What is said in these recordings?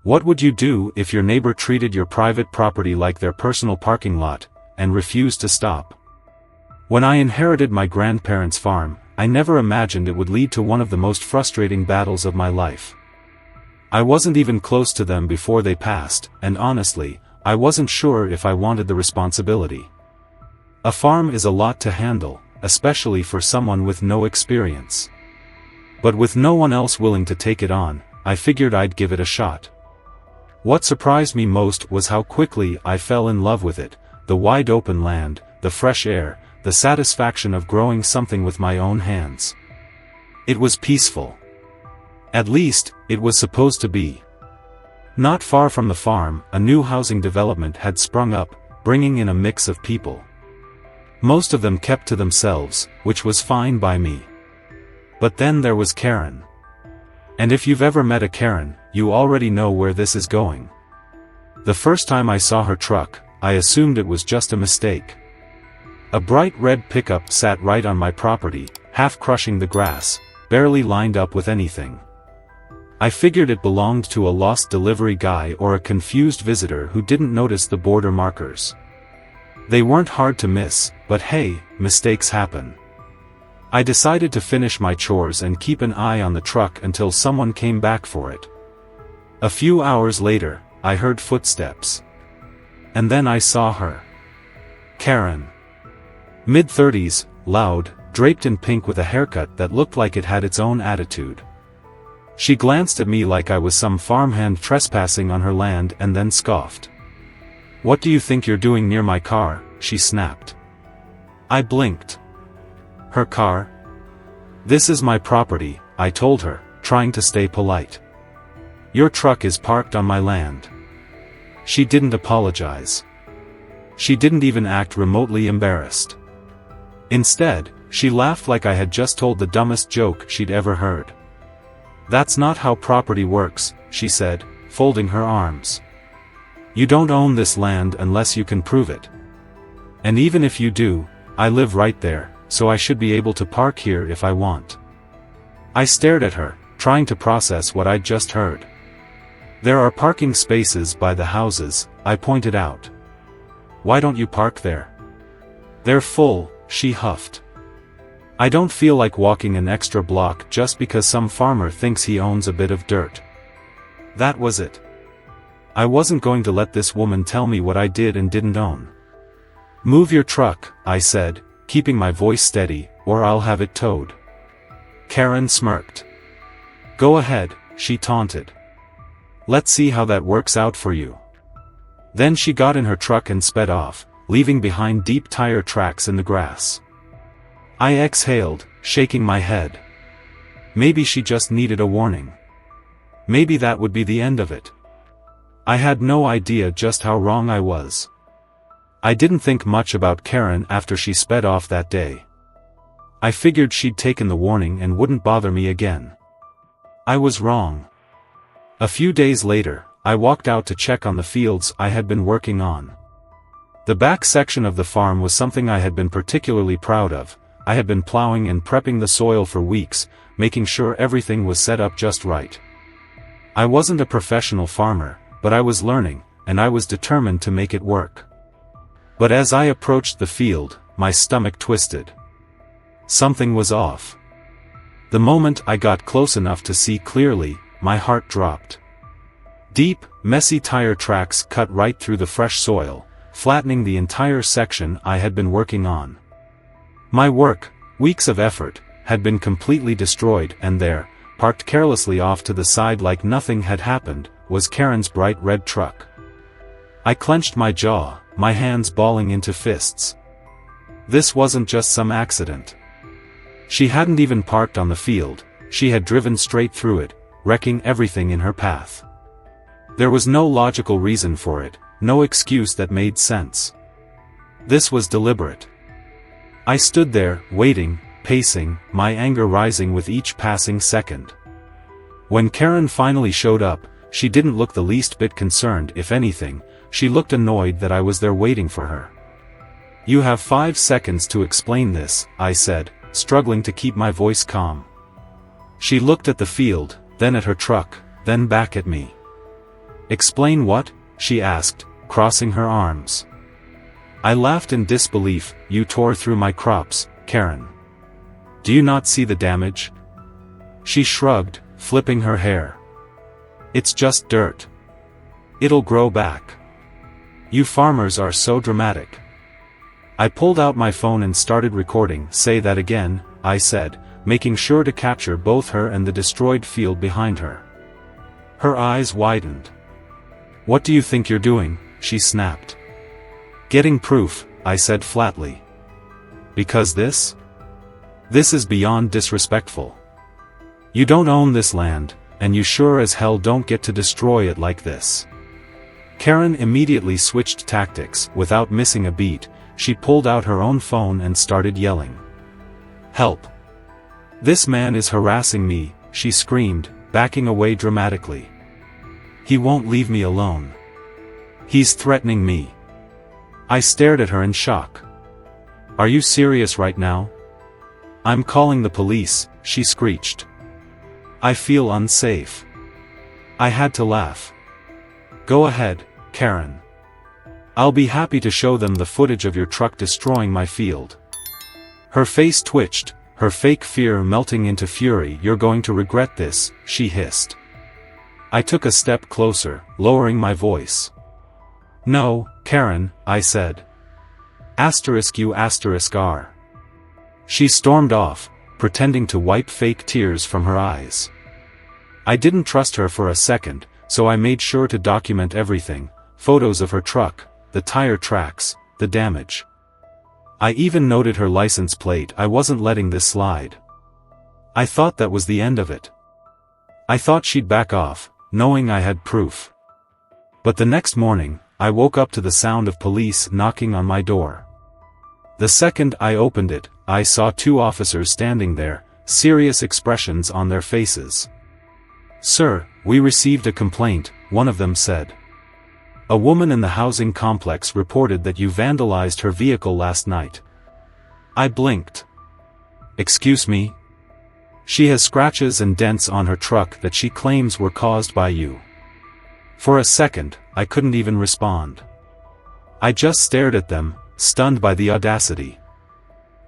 What would you do if your neighbor treated your private property like their personal parking lot, and refused to stop? When I inherited my grandparents' farm, I never imagined it would lead to one of the most frustrating battles of my life. I wasn't even close to them before they passed, and honestly, I wasn't sure if I wanted the responsibility. A farm is a lot to handle, especially for someone with no experience. But with no one else willing to take it on, I figured I'd give it a shot. What surprised me most was how quickly I fell in love with it: the wide open land, the fresh air, the satisfaction of growing something with my own hands. It was peaceful. At least, it was supposed to be. Not far from the farm, a new housing development had sprung up, bringing in a mix of people. Most of them kept to themselves, which was fine by me. But then there was Karen. And if you've ever met a Karen, you already know where this is going. The first time I saw her truck, I assumed it was just a mistake. A bright red pickup sat right on my property, half crushing the grass, barely lined up with anything. I figured it belonged to a lost delivery guy or a confused visitor who didn't notice the border markers. They weren't hard to miss, but hey, mistakes happen. I decided to finish my chores and keep an eye on the truck until someone came back for it. A few hours later, I heard footsteps. And then I saw her. Karen. Mid-30s, loud, draped in pink with a haircut that looked like it had its own attitude. She glanced at me like I was some farmhand trespassing on her land and then scoffed. "What do you think you're doing near my car?" she snapped. I blinked. Her car? "This is my property," I told her, trying to stay polite. "Your truck is parked on my land." She didn't apologize. She didn't even act remotely embarrassed. Instead, she laughed like I had just told the dumbest joke she'd ever heard. "That's not how property works," she said, folding her arms. "You don't own this land unless you can prove it. And even if you do, I live right there, so I should be able to park here if I want." I stared at her, trying to process what I'd just heard. "There are parking spaces by the houses," I pointed out. "Why don't you park there?" "They're full," she huffed. "I don't feel like walking an extra block just because some farmer thinks he owns a bit of dirt." That was it. I wasn't going to let this woman tell me what I did and didn't own. "Move your truck," I said, keeping my voice steady, "or I'll have it towed." Karen smirked. "Go ahead," she taunted. "Let's see how that works out for you." Then she got in her truck and sped off, leaving behind deep tire tracks in the grass. I exhaled, shaking my head. Maybe she just needed a warning. Maybe that would be the end of it. I had no idea just how wrong I was. I didn't think much about Karen after she sped off that day. I figured she'd taken the warning and wouldn't bother me again. I was wrong. A few days later, I walked out to check on the fields I had been working on. The back section of the farm was something I had been particularly proud of. I had been plowing and prepping the soil for weeks, making sure everything was set up just right. I wasn't a professional farmer, but I was learning, and I was determined to make it work. But as I approached the field, my stomach twisted. Something was off. The moment I got close enough to see clearly, my heart dropped. Deep, messy tire tracks cut right through the fresh soil, flattening the entire section I had been working on. My work, weeks of effort, had been completely destroyed, and there, parked carelessly off to the side like nothing had happened, was Karen's bright red truck. I clenched my jaw, my hands balling into fists. This wasn't just some accident. She hadn't even parked on the field, she had driven straight through it, wrecking everything in her path. There was no logical reason for it, no excuse that made sense. This was deliberate. I stood there, waiting, pacing, my anger rising with each passing second. When Karen finally showed up, she didn't look the least bit concerned. If anything, she looked annoyed that I was there waiting for her. "You have 5 seconds to explain this," I said, struggling to keep my voice calm. She looked at the field, then at her truck, then back at me. "Explain what?" she asked, crossing her arms. I laughed in disbelief. "You tore through my crops, Karen. Do you not see the damage?" She shrugged, flipping her hair. "It's just dirt. It'll grow back. You farmers are so dramatic." I pulled out my phone and started recording. "Say that again," I said, making sure to capture both her and the destroyed field behind her. Her eyes widened. "What do you think you're doing?" she snapped. "Getting proof," I said flatly. "Because this is beyond disrespectful. You don't own this land, and you sure as hell don't get to destroy it like this." Karen immediately switched tactics. Without missing a beat, she pulled out her own phone and started yelling. "Help! This man is harassing me," she screamed, backing away dramatically. "He won't leave me alone. He's threatening me." I stared at her in shock. "Are you serious right now?" "I'm calling the police," she screeched. "I feel unsafe." I had to laugh. "Go ahead, Karen. I'll be happy to show them the footage of your truck destroying my field." Her face twitched, her fake fear melting into fury. "You're going to regret this," she hissed. I took a step closer, lowering my voice. "No, Karen," I said. *****. She stormed off, pretending to wipe fake tears from her eyes. I didn't trust her for a second, so I made sure to document everything: photos of her truck, the tire tracks, the damage. I even noted her license plate. I wasn't letting this slide. I thought that was the end of it. I thought she'd back off, knowing I had proof. But the next morning, I woke up to the sound of police knocking on my door. The second I opened it, I saw 2 officers standing there, serious expressions on their faces. "Sir, we received a complaint," one of them said. "A woman in the housing complex reported that you vandalized her vehicle last night." I blinked. "Excuse me? She has scratches and dents on her truck that she claims were caused by you." For a second, I couldn't even respond. I just stared at them, stunned by the audacity.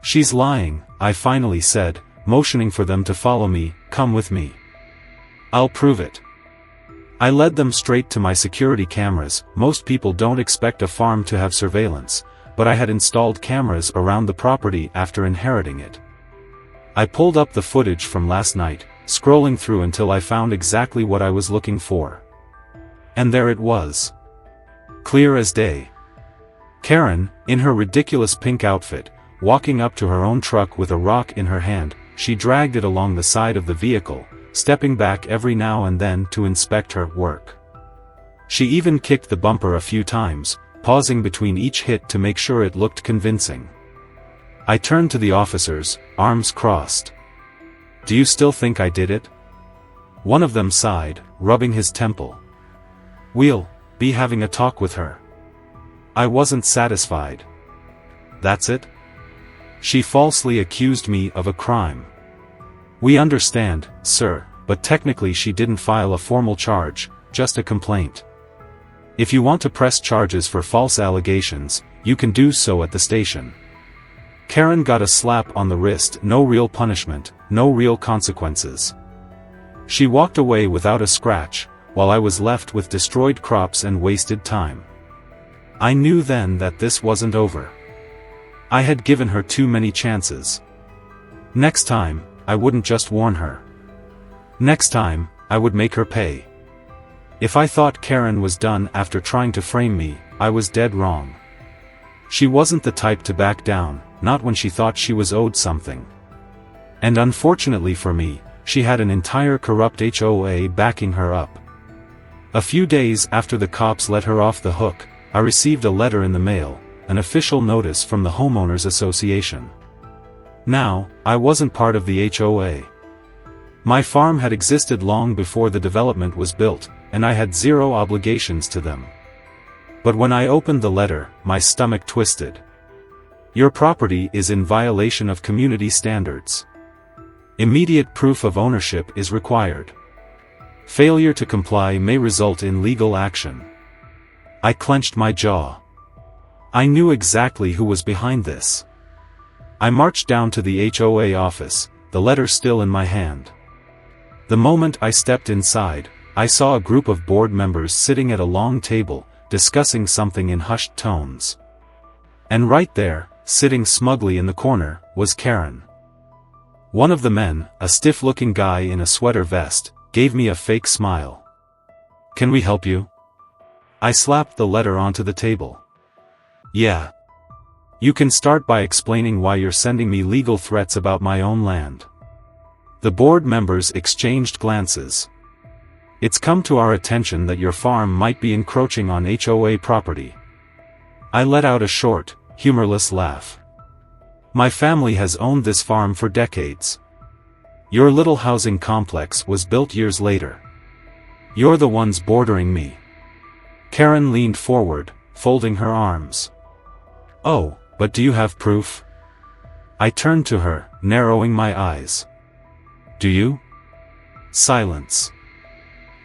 "She's lying," I finally said, motioning for them to follow me. "Come with me. I'll prove it." I led them straight to my security cameras. Most people don't expect a farm to have surveillance, but I had installed cameras around the property after inheriting it. I pulled up the footage from last night, scrolling through until I found exactly what I was looking for. And there it was. Clear as day. Karen, in her ridiculous pink outfit, walking up to her own truck with a rock in her hand. She dragged it along the side of the vehicle, stepping back every now and then to inspect her work. She even kicked the bumper a few times, pausing between each hit to make sure it looked convincing. I turned to the officers, arms crossed. "Do you still think I did it?" One of them sighed, rubbing his temple. "We'll be having a talk with her." I wasn't satisfied. "That's it? She falsely accused me of a crime." "We understand, sir, but technically she didn't file a formal charge, just a complaint. If you want to press charges for false allegations, you can do so at the station." Karen got a slap on the wrist. No real punishment, no real consequences. She walked away without a scratch, while I was left with destroyed crops and wasted time. I knew then that this wasn't over. I had given her too many chances. Next time, I wouldn't just warn her. Next time, I would make her pay. If I thought Karen was done after trying to frame me, I was dead wrong. She wasn't the type to back down, not when she thought she was owed something. And unfortunately for me, she had an entire corrupt HOA backing her up. A few days after the cops let her off the hook, I received a letter in the mail, an official notice from the Homeowners Association. Now, I wasn't part of the HOA. My farm had existed long before the development was built, and I had zero obligations to them. But when I opened the letter, my stomach twisted. "Your property is in violation of community standards. Immediate proof of ownership is required. Failure to comply may result in legal action. I clenched my jaw. I knew exactly who was behind this. I marched down to the HOA office, the letter still in my hand. The moment I stepped inside, I saw a group of board members sitting at a long table, discussing something in hushed tones. And right there, sitting smugly in the corner, was Karen. One of the men, a stiff-looking guy in a sweater vest, gave me a fake smile. "Can we help you?" I slapped the letter onto the table. "Yeah. You can start by explaining why you're sending me legal threats about my own land." The board members exchanged glances. "It's come to our attention that your farm might be encroaching on HOA property." I let out a short, humorless laugh. "My family has owned this farm for decades. Your little housing complex was built years later. You're the ones bordering me." Karen leaned forward, folding her arms. "Oh, but do you have proof?" I turned to her, narrowing my eyes. "Do you?" Silence.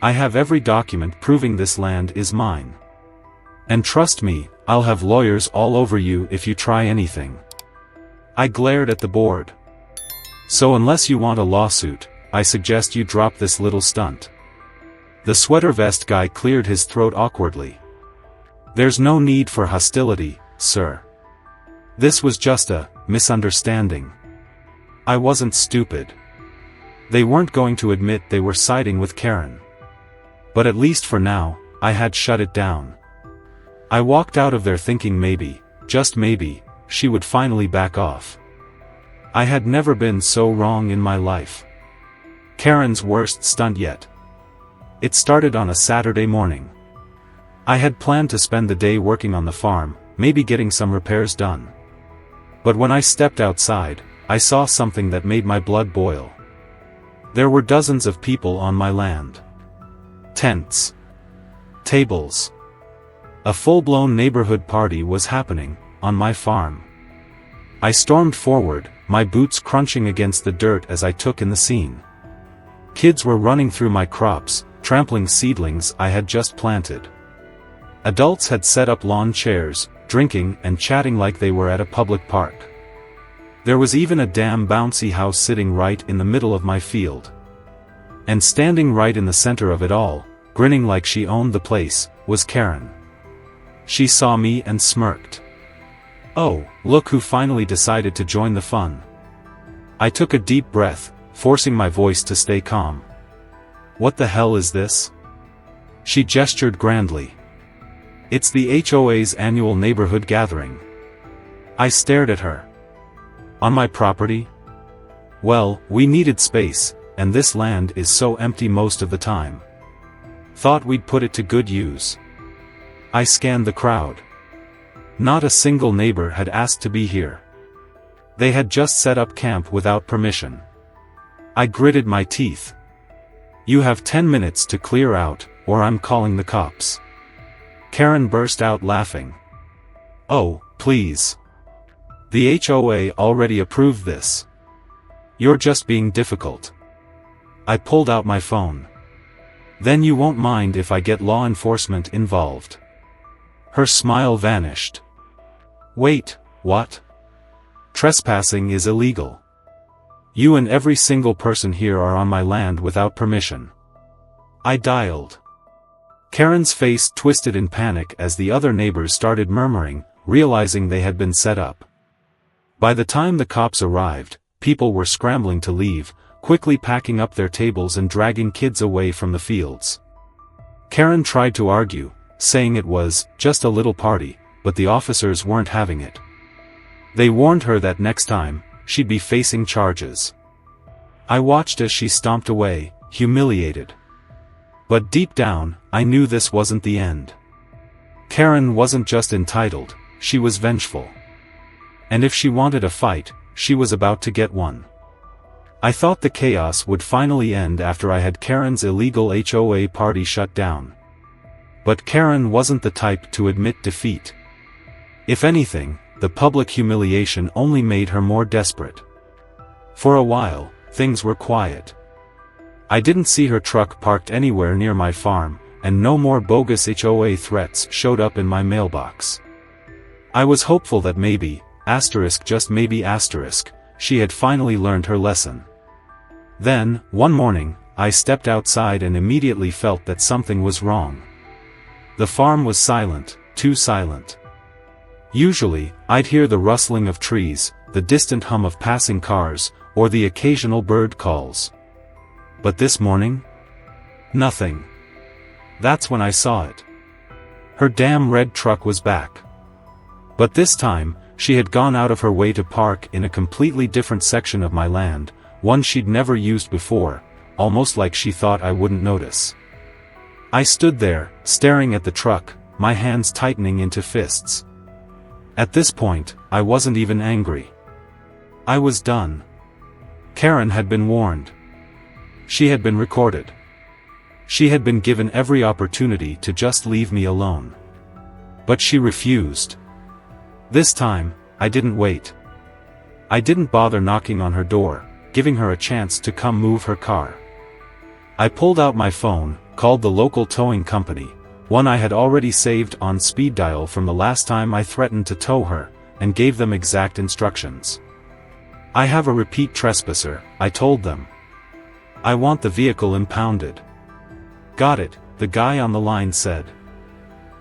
"I have every document proving this land is mine. And trust me, I'll have lawyers all over you if you try anything." I glared at the board. "So unless you want a lawsuit, I suggest you drop this little stunt." The sweater vest guy cleared his throat awkwardly. "There's no need for hostility, sir. This was just a misunderstanding. I wasn't stupid." They weren't going to admit they were siding with Karen. But at least for now, I had shut it down. I walked out of there thinking maybe, just maybe, she would finally back off. I had never been so wrong in my life. Karen's worst stunt yet. It started on a Saturday morning. I had planned to spend the day working on the farm, maybe getting some repairs done. But when I stepped outside, I saw something that made my blood boil. There were dozens of people on my land. Tents. Tables. A full-blown neighborhood party was happening, on my farm. I stormed forward, my boots crunching against the dirt as I took in the scene. Kids were running through my crops, trampling seedlings I had just planted. Adults had set up lawn chairs, drinking and chatting like they were at a public park. There was even a damn bouncy house sitting right in the middle of my field. And standing right in the center of it all, grinning like she owned the place, was Karen. She saw me and smirked. "Oh, look who finally decided to join the fun." I took a deep breath, forcing my voice to stay calm. "What the hell is this?" She gestured grandly. "It's the HOA's annual neighborhood gathering." I stared at her. "On my property?" "Well, we needed space, and this land is so empty most of the time. Thought we'd put it to good use." I scanned the crowd. Not a single neighbor had asked to be here. They had just set up camp without permission. I gritted my teeth. "You have 10 minutes to clear out, or I'm calling the cops." Karen burst out laughing. "Oh, please. The HOA already approved this. You're just being difficult." I pulled out my phone. "Then you won't mind if I get law enforcement involved." Her smile vanished. "Wait, what? Trespassing is illegal. You and every single person here are on my land without permission." I dialed. Karen's face twisted in panic as the other neighbors started murmuring, realizing they had been set up. By the time the cops arrived, people were scrambling to leave, quickly packing up their tables and dragging kids away from the fields. Karen tried to argue, saying it was just a little party, but the officers weren't having it. They warned her that next time, she'd be facing charges. I watched as she stomped away, humiliated. But deep down, I knew this wasn't the end. Karen wasn't just entitled, she was vengeful. And if she wanted a fight, she was about to get one. I thought the chaos would finally end after I had Karen's illegal HOA party shut down. But Karen wasn't the type to admit defeat. If anything, the public humiliation only made her more desperate. For a while, things were quiet. I didn't see her truck parked anywhere near my farm, and no more bogus HOA threats showed up in my mailbox. I was hopeful that maybe, just maybe, she had finally learned her lesson. Then, one morning, I stepped outside and immediately felt that something was wrong. The farm was silent, too silent. Usually, I'd hear the rustling of trees, the distant hum of passing cars, or the occasional bird calls. But this morning? Nothing. That's when I saw it. Her damn red truck was back. But this time, she had gone out of her way to park in a completely different section of my land, one she'd never used before, almost like she thought I wouldn't notice. I stood there, staring at the truck, my hands tightening into fists. At this point, I wasn't even angry. I was done. Karen had been warned. She had been recorded. She had been given every opportunity to just leave me alone. But she refused. This time, I didn't wait. I didn't bother knocking on her door, giving her a chance to come move her car. I pulled out my phone, called the local towing company, one I had already saved on speed dial from the last time I threatened to tow her, and gave them exact instructions. I have a repeat trespasser, I told them. I want the vehicle impounded. Got it, the guy on the line said.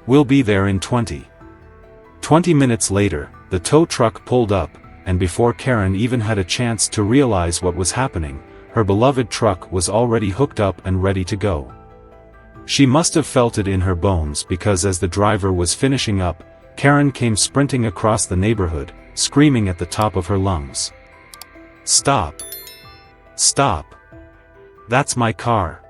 We'll be there in 20 minutes later, the tow truck pulled up, and before Karen even had a chance to realize what was happening, her beloved truck was already hooked up and ready to go. She must have felt it in her bones because as the driver was finishing up, Karen came sprinting across the neighborhood, screaming at the top of her lungs. Stop! Stop! That's my car!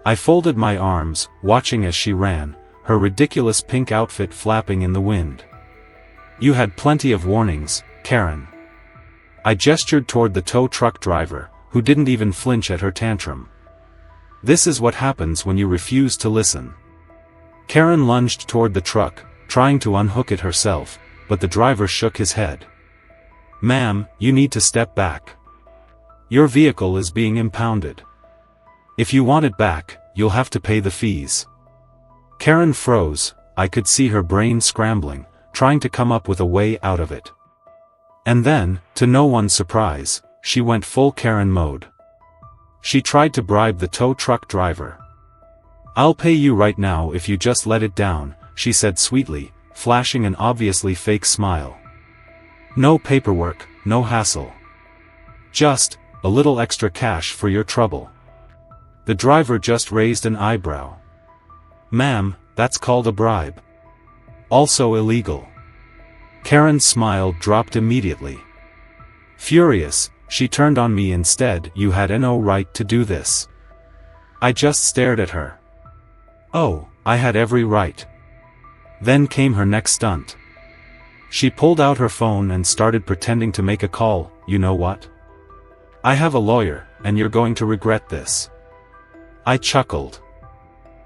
I folded my arms, watching as she ran, her ridiculous pink outfit flapping in the wind. You had plenty of warnings, Karen. I gestured toward the tow truck driver, who didn't even flinch at her tantrum. This is what happens when you refuse to listen. Karen lunged toward the truck, trying to unhook it herself, but the driver shook his head. Ma'am, you need to step back. Your vehicle is being impounded. If you want it back, you'll have to pay the fees. Karen froze, I could see her brain scrambling, trying to come up with a way out of it. And then, to no one's surprise, she went full Karen mode. She tried to bribe the tow truck driver. I'll pay you right now if you just let it down, she said sweetly, flashing an obviously fake smile. No paperwork, no hassle. Just a little extra cash for your trouble. The driver just raised an eyebrow. Ma'am, that's called a bribe. Also illegal. Karen's smile dropped immediately. Furious, she turned on me instead. You had no right to do this. I just stared at her. Oh, I had every right. Then came her next stunt. She pulled out her phone and started pretending to make a call. You know what? I have a lawyer, and you're going to regret this. I chuckled.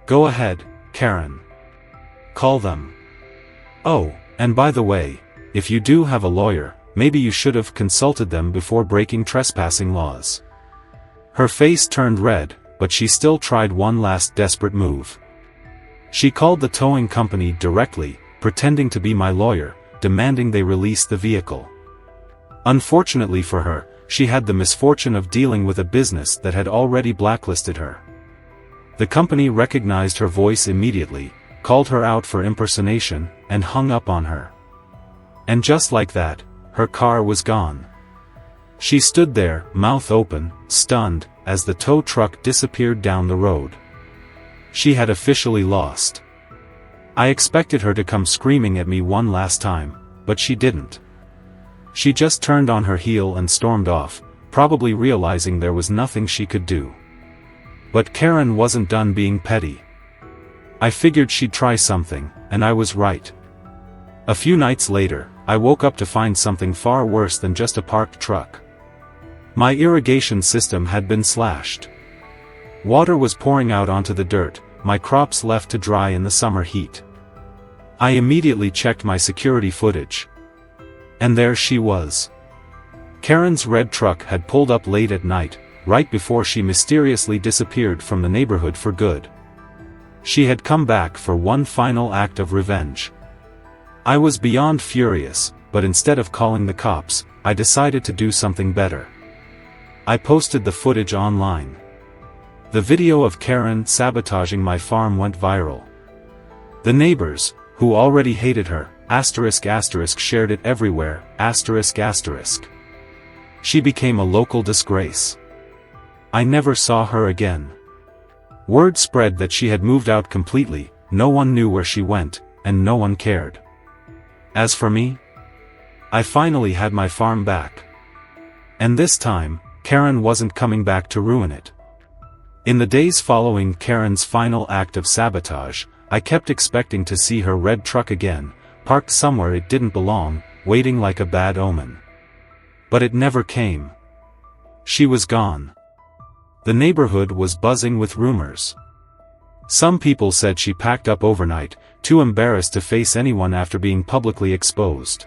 Go ahead, Karen. Call them. Oh, and by the way, if you do have a lawyer, maybe you should have consulted them before breaking trespassing laws. Her face turned red, but she still tried one last desperate move. She called the towing company directly, pretending to be my lawyer, demanding they release the vehicle. Unfortunately for her, she had the misfortune of dealing with a business that had already blacklisted her. The company recognized her voice immediately, called her out for impersonation, and hung up on her. And just like that, her car was gone. She stood there, mouth open, stunned, as the tow truck disappeared down the road. She had officially lost. I expected her to come screaming at me one last time, but she didn't. She just turned on her heel and stormed off, probably realizing there was nothing she could do. But Karen wasn't done being petty. I figured she'd try something, and I was right. A few nights later, I woke up to find something far worse than just a parked truck. My irrigation system had been slashed. Water was pouring out onto the dirt, my crops left to dry in the summer heat. I immediately checked my security footage. And there she was. Karen's red truck had pulled up late at night, right before she mysteriously disappeared from the neighborhood for good. She had come back for one final act of revenge. I was beyond furious, but instead of calling the cops, I decided to do something better. I posted the footage online. The video of Karen sabotaging my farm went viral. The neighbors, who already hated her, shared it everywhere, She became a local disgrace. I never saw her again. Word spread that she had moved out completely, no one knew where she went, and no one cared. As for me, I finally had my farm back. And this time, Karen wasn't coming back to ruin it. In the days following Karen's final act of sabotage, I kept expecting to see her red truck again, parked somewhere it didn't belong, waiting like a bad omen. But it never came. She was gone. The neighborhood was buzzing with rumors. Some people said she packed up overnight, too embarrassed to face anyone after being publicly exposed.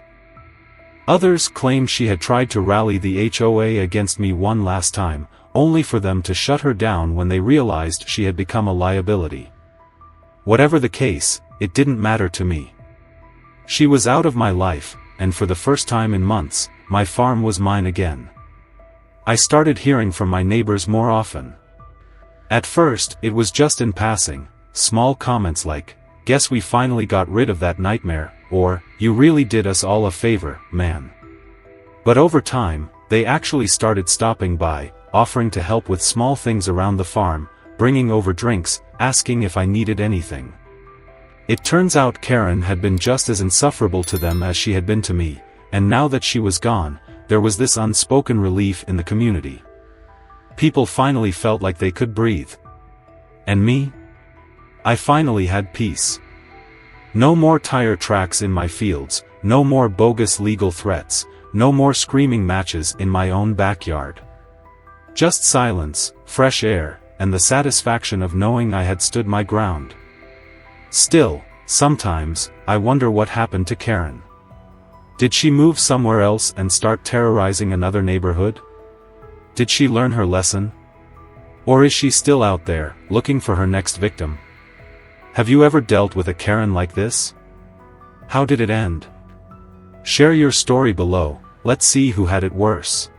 Others claimed she had tried to rally the HOA against me one last time, only for them to shut her down when they realized she had become a liability. Whatever the case, it didn't matter to me. She was out of my life, and for the first time in months, my farm was mine again. I started hearing from my neighbors more often. At first, it was just in passing, small comments like, "Guess we finally got rid of that nightmare," or, "You really did us all a favor, man." But over time, they actually started stopping by, offering to help with small things around the farm, bringing over drinks, asking if I needed anything. It turns out Karen had been just as insufferable to them as she had been to me, and now that she was gone, there was this unspoken relief in the community. People finally felt like they could breathe. And me? I finally had peace. No more tire tracks in my fields, no more bogus legal threats, no more screaming matches in my own backyard. Just silence, fresh air, and the satisfaction of knowing I had stood my ground. Still, sometimes, I wonder what happened to Karen. Did she move somewhere else and start terrorizing another neighborhood? Did she learn her lesson? Or is she still out there, looking for her next victim? Have you ever dealt with a Karen like this? How did it end? Share your story below, let's see who had it worse.